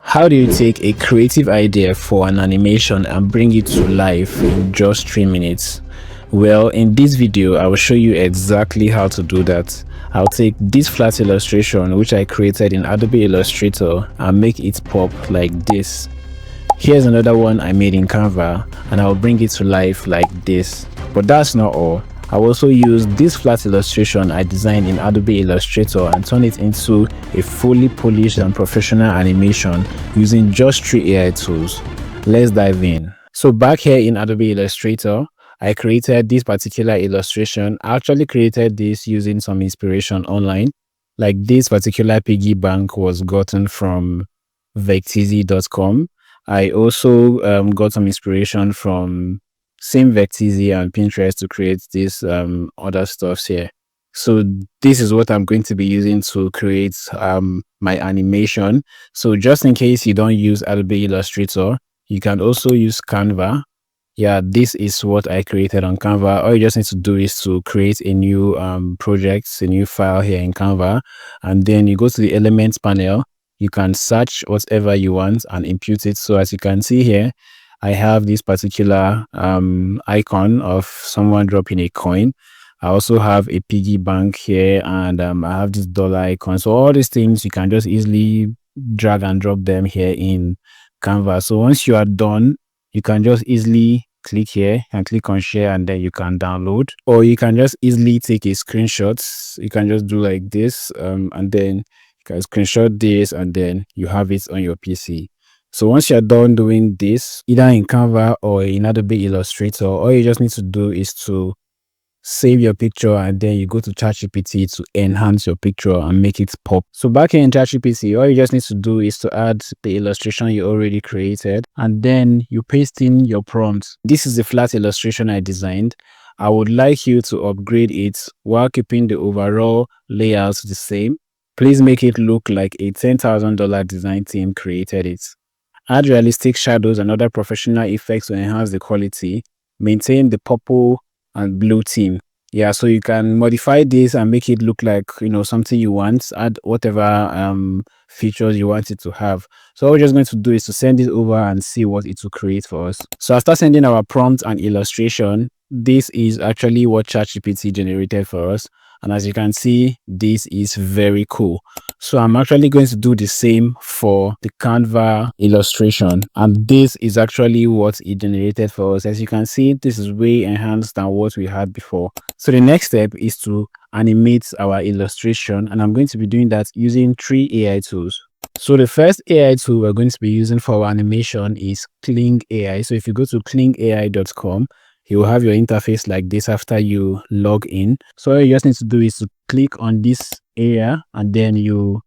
How do you take a creative idea for an animation and bring it to life in just 3 minutes? Well, in this video, I will show you exactly how to do that. I'll take this flat illustration which I created in Adobe Illustrator and make it pop like this. Here's another one I made in Canva and I'll bring it to life like this. But that's not all. I'll also use this flat illustration I designed in Adobe Illustrator and turn it into a fully polished and professional animation using just 3 AI tools. Let's dive in. So back here in Adobe Illustrator, I created this particular illustration. I actually created this using some inspiration online. Like this particular piggy bank was gotten from vectizi.com. I also got some inspiration from same Vectizi and Pinterest to create this other stuffs here. So this is what I'm going to be using to create my animation. So just in case you don't use Adobe Illustrator, you can also use Canva. Yeah, this is what I created on Canva. All you just need to do is to create a new project, a new file here in Canva, and then you go to the Elements panel. You can search whatever you want and impute it. So as you can see here, I have this particular icon of someone dropping a coin. I also have a piggy bank here, and I have this dollar icon. So all these things, you can just easily drag and drop them here in Canva. So once you are done, you can just easily click here and click on share, and then you can download, or you can just easily take a screenshot. You can just do like this, and then you can screenshot this, and then you have it on your PC. So once you're done doing this, either in Canva or in Adobe Illustrator, all you just need to do is to save your picture, and then you go to ChatGPT to enhance your picture and make it pop. So back here in ChatGPT, all you just need to do is to add the illustration you already created, and then you paste in your prompt. This is the flat illustration I designed. I would like you to upgrade it while keeping the overall layout the same. Please make it look like a $10,000 design team created it. Add realistic shadows and other professional effects to enhance the quality. Maintain the purple and blue theme. Yeah, so you can modify this and make it look like, something you want. Add whatever features you want it to have. So all we're just going to do is to send it over and see what it will create for us. So after sending our prompt and illustration, this is actually what ChatGPT generated for us. And as you can see, this is very cool. So I'm actually going to do the same for the Canva illustration. And this is actually what it generated for us. As you can see, this is way enhanced than what we had before. So the next step is to animate our illustration. And I'm going to be doing that using 3 AI tools. So the first AI tool we're going to be using for our animation is Kling AI. So if you go to klingai.com, you will have your interface like this after you log in. So all you just need to do is to click on this area, and then you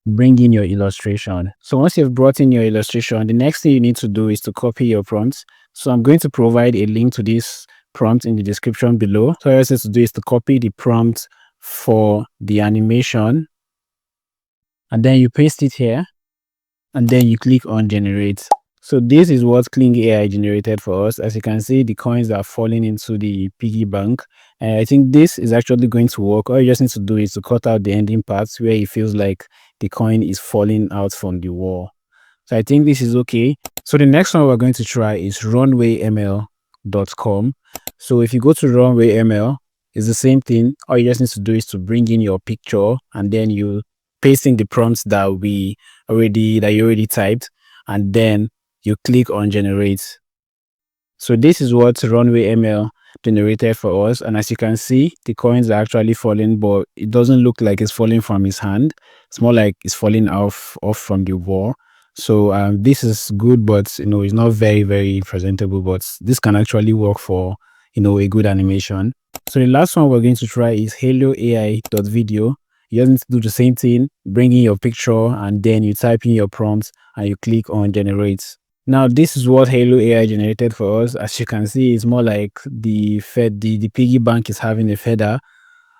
bring in your illustration. So once you've brought in your illustration, the next thing you need to do is to copy your prompts. So I'm going to provide a link to this prompt in the description below. So all you just need to do is to copy the prompt for the animation, and then you paste it here, and then you click on generate. So this is what Kling AI generated for us. As you can see, the coins are falling into the piggy bank. And I think this is actually going to work. All you just need to do is to cut out the ending parts where it feels like the coin is falling out from the wall. So I think this is okay. So the next one we're going to try is runwayml.com. So if you go to runwayml, it's the same thing. All you just need to do is to bring in your picture, and then you paste in the prompts that you already typed, and then you click on generate. So this is what Runway ML generated for us. And as you can see, the coins are actually falling, but it doesn't look like it's falling from his hand. It's more like it's falling off from the wall. So this is good, but it's not very, very presentable, but this can actually work for a good animation. So the last one we're going to try is helloai.video. You just need to do the same thing, bring in your picture, and then you type in your prompt and you click on generate. Now this is what Halo AI generated for us. As you can see, it's more like the piggy bank is having a feather,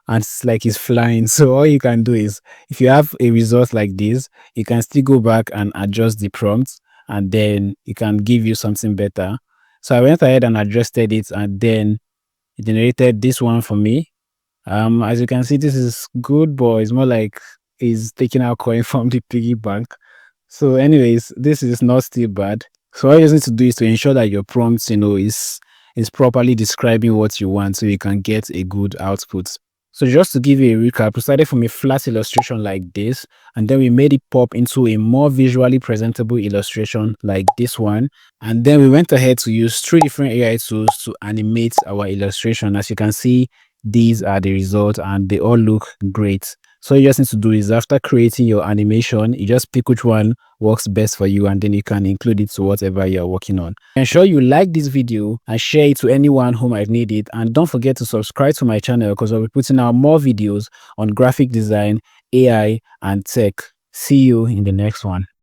and it's like it's flying. So all you can do is, if you have a result like this, you can still go back and adjust the prompt, and then it can give you something better. So I went ahead and adjusted it, and then it generated this one for me. As you can see, this is good, but it's more like it's taking out coin from the piggy bank. So anyways, this is not still bad. So all you just need to do is to ensure that your prompts, is properly describing what you want so you can get a good output. So just to give you a recap, we started from a flat illustration like this, and then we made it pop into a more visually presentable illustration like this one. And then we went ahead to use three different AI tools to animate our illustration. As you can see, these are the results and they all look great. So you just need to do is after creating your animation, you just pick which one works best for you and then you can include it to whatever you're working on. Ensure you like this video and share it to anyone who might need it. And don't forget to subscribe to my channel because I'll be putting out more videos on graphic design, AI, and tech. See you in the next one.